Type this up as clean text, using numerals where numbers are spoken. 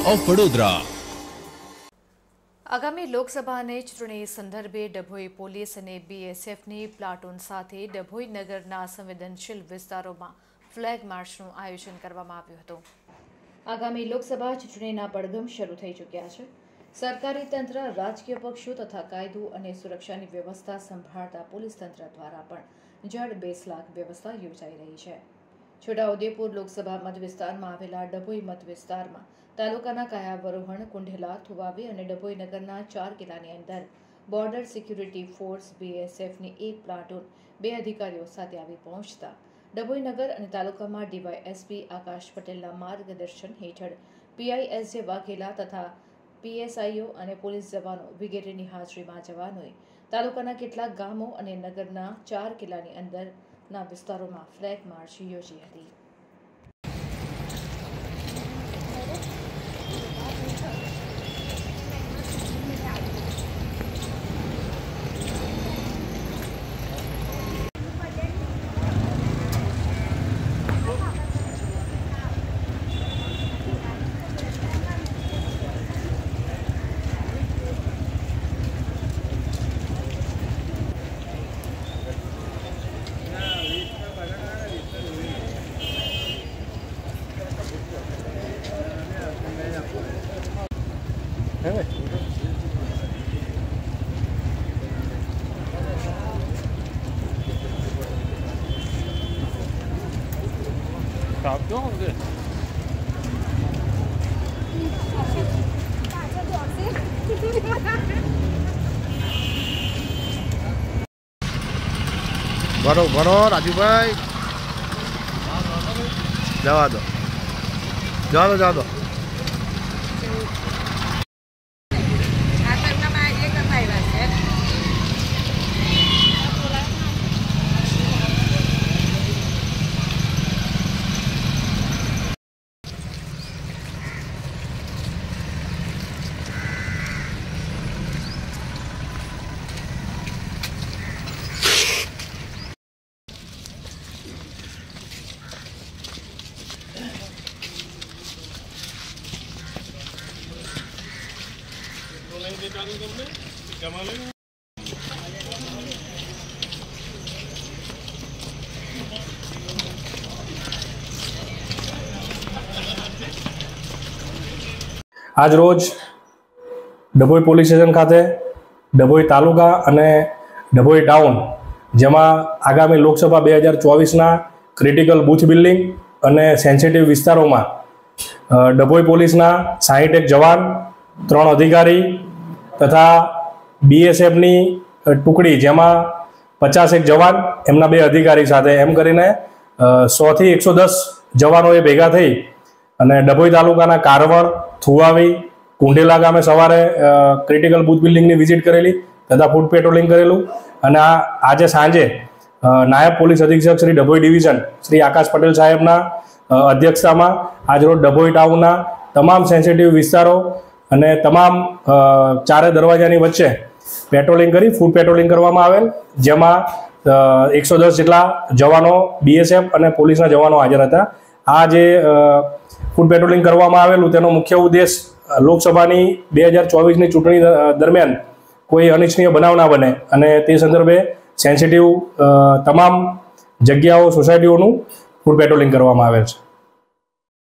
Of Vadodara. આગામી લોકસભાની ચૂંટણી સંદર્ભે ડભોઈ પોલીસ અને બીએસએફની પ્લાટૂન સાથે ડભોઈ નગરના સંવેદનશીલ વિસ્તારોમાં ફ્લેગ માર્ચનું આયોજન કરવામાં આવ્યું હતું। આગામી લોકસભા ચૂંટણીના પડઘમ શરૂ થઈ ચૂક્યા છે। સરકારી તંત્ર, રાજકીય પક્ષો તથા કાયદો અને સુરક્ષાની વ્યવસ્થા સંભાળતા પોલીસ તંત્ર દ્વારા પણ જડ બેસલાક વ્યવસ્થા યોજાઈ રહી છે। છોટાઉદેપુર લોકસભા મત વિસ્તારમાં આવેલા ડભોઈ મત વિસ્તારમાં તાલુકાના કાયાવરોહણ, કુંઢેલા, થુવાવી અને ડભોઈ નગરના 4 કિલ્લાની અંદર બોર્ડર સિક્યુરિટી ફોર્સ બીએસએફની એક પ્લાટૂન 2 અધિકારીઓ સાથે આવી પહોંચતા ડભોઈ નગર અને તાલુકામાં ડીવાયએસપી આકાશ પટેલના માર્ગદર્શન હેઠળ પીઆઈએસજે વાઘેલા તથા પીએસઆઈઓ અને પોલીસ જવાનો વગેરેની હાજરીમાં જવાનોએ તાલુકાના કેટલાક ગામો અને નગરના 4 કિલ્લાની અંદરના વિસ્તારોમાં ફ્લેગ માર્ચ યોજી હતી। क्यों होंगे बरोबर राजू भाई जवा दो जवा दो जवा दो। आज रोज डभोई पोलीस स्टेशन खाते डभोई तालुका अने डभोई टाउन जेमां आगामी लोकसभा 2024 क्रिटिकल बूथ बिल्डिंग अने सेंसिटिव विस्तारों डभोई पोलीसना 61 जवान, 3 अधिकारी तथा बीएसएफनी टुकड़ी जेमां 50 जवान एमना 2 अधिकारी साथे एम करीने 100 થી 110 जवानोए भेगा थई અને ડભોઈ તાલુકાના કારવડ, થુવાવી, કુંઢેલા ગામે સવારે ક્રિટિકલ બૂથ બિલ્ડિંગની વિઝિટ કરેલી તથા ફૂડ પેટ્રોલિંગ કરેલું અને આજે સાંજે નાયબ પોલીસ અધિક્ષક શ્રી ડભોઈ ડિવિઝન શ્રી આકાશ પટેલ સાહેબના અધ્યક્ષતામાં આજરોજ ડભોઈ ટાઉનના તમામ સેન્સિટિવ વિસ્તારો અને તમામ 4 દરવાજાની વચ્ચે પેટ્રોલિંગ કરી ફૂડ પેટ્રોલિંગ કરવામાં આવેલ, જેમાં 110 જેટલા જવાનો બીએસએફ અને પોલીસના જવાનો હાજર હતા। આ જે ફૂડ પેટ્રોલિંગ કરવામાં આવેલું તેનો મુખ્ય ઉદ્દેશ લોકસભાની 2024ની ચૂંટણી દરમિયાન કોઈ અનિચ્છનીય બનાવ ના બને અને તે સંદર્ભે સેન્સિટિવ તમામ જગ્યાઓ, સોસાયટીઓનું ફૂડ પેટ્રોલિંગ કરવામાં આવેલ છે।